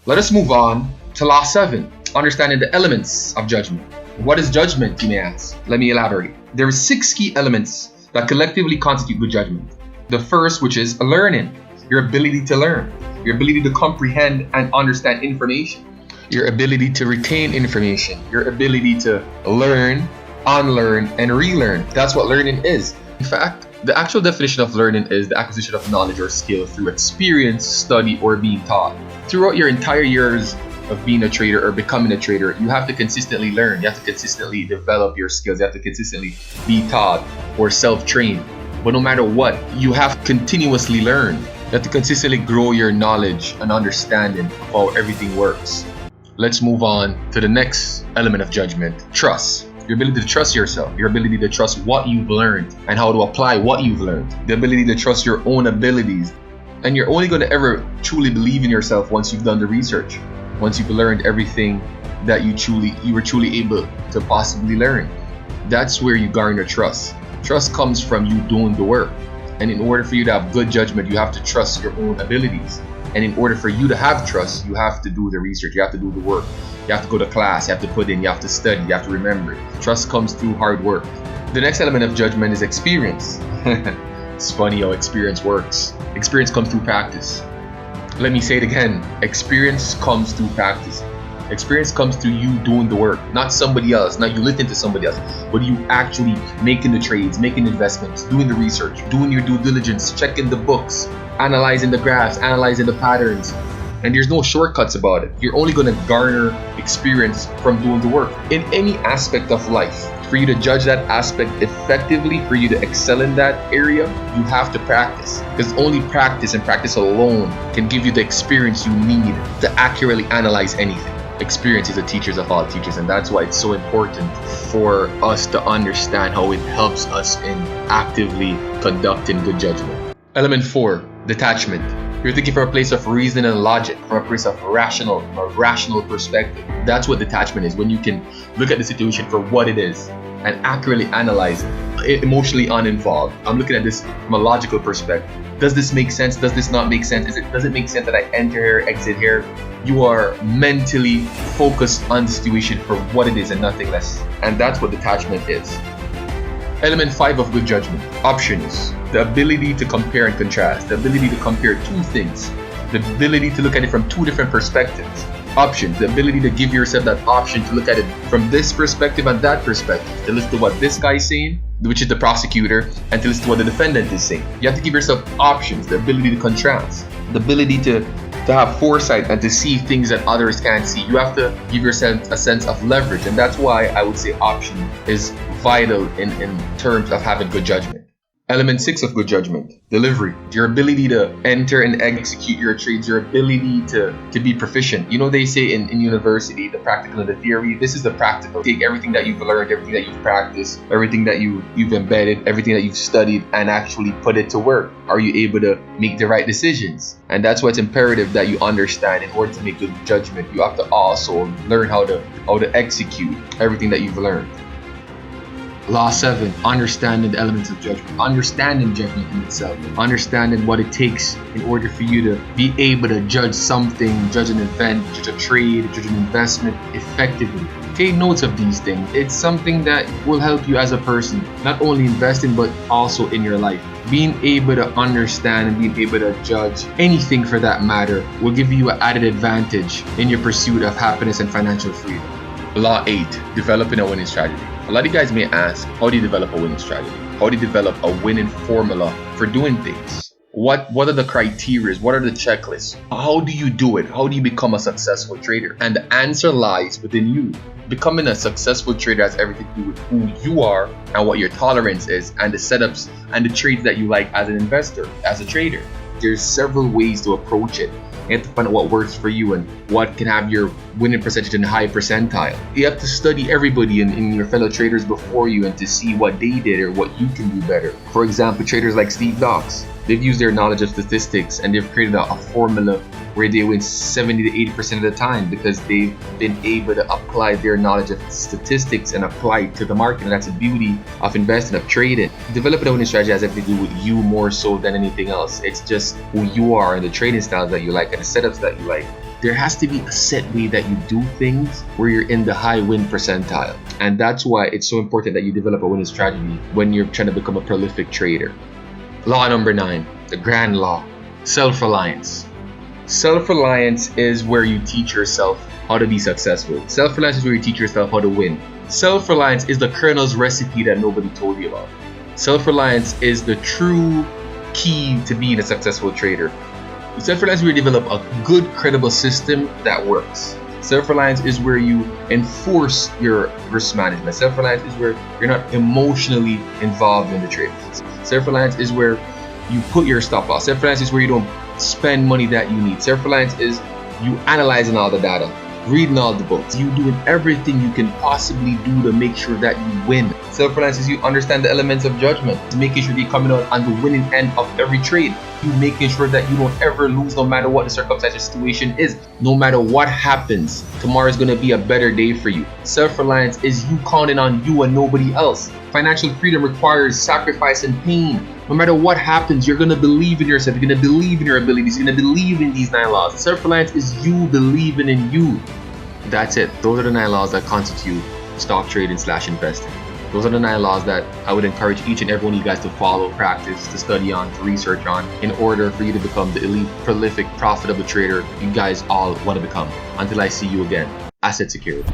Let us move on to Law 7, understanding the elements of judgment. What is judgment, you may ask? Let me elaborate. There are 6 key elements that collectively constitute good judgment. The first, which is learning, your ability to learn, your ability to comprehend and understand information, your ability to retain information, your ability to learn, unlearn, and relearn. That's what learning is. In fact, the actual definition of learning is the acquisition of knowledge or skill through experience, study, or being taught. Throughout your entire years of being a trader or becoming a trader, you have to consistently learn. You have to consistently develop your skills. You have to consistently be taught or self-train. But no matter what, you have to continuously learn. You have to consistently grow your knowledge and understanding of how everything works. Let's move on to the next element of judgment, trust. Your ability to trust yourself, your ability to trust what you've learned and how to apply what you've learned, the ability to trust your own abilities. And you're only going to ever truly believe in yourself once you've done the research, once you've learned everything that you were truly able to possibly learn. That's where you garner trust. Trust comes from you doing the work. And in order for you to have good judgment, you have to trust your own abilities. And in order for you to have trust, you have to do the research, you have to do the work. You have to go to class, you have to put in, you have to study, you have to remember it. Trust comes through hard work. The next element of judgment is experience. It's funny how experience works. Experience comes through practice. Let me say it again. Experience comes through practice. Experience comes through you doing the work, not somebody else, not you listening to somebody else, but you actually making the trades, making investments, doing the research, doing your due diligence, checking the books, analyzing the graphs, analyzing the patterns. And there's no shortcuts about it. You're only going to garner experience from doing the work. In any aspect of life, for you to judge that aspect effectively, for you to excel in that area, you have to practice. Because only practice and practice alone can give you the experience you need to accurately analyze anything. Experience is the teachers of all teachers, and that's why it's so important for us to understand how it helps us in actively conducting good judgment. Element 4, detachment. You're thinking from a place of reason and logic, from a place of a rational perspective. That's what detachment is, when you can look at the situation for what it is and accurately analyze it, emotionally uninvolved. I'm looking at this from a logical perspective. Does this make sense? Does this not make sense? Does it make sense that I enter here, exit here? You are mentally focused on the situation for what it is and nothing less. And that's what detachment is. Element 5 of good judgment, options. The ability to compare and contrast, the ability to compare two things, the ability to look at it from two different perspectives. Options, the ability to give yourself that option to look at it from this perspective and that perspective, to listen to what this guy is saying, which is the prosecutor, and to listen to what the defendant is saying. You have to give yourself options, the ability to contrast, the ability to have foresight and to see things that others can't see. You have to give yourself a sense of leverage, and that's why I would say option is vital in terms of having good judgment. Element 6 of good judgment, delivery. Your ability to enter and execute your trades, your ability to be proficient. You know, they say in university, the practical and the theory. This is the practical. Take everything that you've learned, everything that you've practiced, everything that you've embedded, everything that you've studied, and actually put it to work. Are you able to make the right decisions? And that's why it's imperative that you understand. In order to make good judgment, you have to also learn how to execute everything that you've learned. Law 7, understanding the elements of judgment, understanding judgment in itself, understanding what it takes in order for you to be able to judge something, judge an event, judge a trade, judge an investment effectively. Take notes of these things. It's something that will help you as a person, not only investing but also in your life. Being able to understand and being able to judge anything for that matter will give you an added advantage in your pursuit of happiness and financial freedom. Law 8, developing a winning strategy. A lot of you guys may ask, how do you develop a winning strategy? How do you develop a winning formula for doing things? What are the criteria? What are the checklists? How do you do it? How do you become a successful trader? And the answer lies within you. Becoming a successful trader has everything to do with who you are and what your tolerance is and the setups and the trades that you like as an investor, as a trader. There's several ways to approach it. You have to find out what works for you and what can have your winning percentage in the high percentile. You have to study everybody in your fellow traders before you and to see what they did or what you can do better. For example, traders like Steve Dox, they've used their knowledge of statistics and they've created a formula where they win 70 to 80% of the time because they've been able to apply their knowledge of statistics and apply it to the market. And that's the beauty of investing, of trading. Developing a winning strategy has everything to do with you more so than anything else. It's just who you are and the trading styles that you like and the setups that you like. there has to be a set way that you do things where you're in the high win percentile. And that's why it's so important that you develop a winning strategy when you're trying to become a prolific trader. Law number 9, the grand law, self-reliance. Self-reliance is where you teach yourself how to be successful. Self-reliance is where you teach yourself how to win. Self-reliance is the Colonel's recipe that nobody told you about. Self-reliance is the true key to being a successful trader. Self-reliance is where you develop a good, credible system that works. Self-reliance is where you enforce your risk management. Self-reliance is where you're not emotionally involved in the trade. Self-reliance is where you put your stop loss. Self-reliance is where you don't spend money that you need. Self-reliance is you analyzing all the data, reading all the books, you doing everything you can possibly do to make sure that you win. Self-reliance is you understand the elements of judgment, making sure you're coming out on the winning end of every trade. You making sure that you don't ever lose no matter what the circumstance or situation is. No matter what happens, tomorrow is going to be a better day for you. Self-reliance is you counting on you and nobody else. Financial freedom requires sacrifice and pain. No matter what happens, you're going to believe in yourself. You're going to believe in your abilities. You're going to believe in these 9 laws. Self-reliance is you believing in you. That's it. Those are the 9 laws that constitute stock trading / investing. Those are the 9 laws that I would encourage each and every one of you guys to follow, practice, to study on, to research on, in order for you to become the elite, prolific, profitable trader you guys all want to become. Until I see you again, asset security.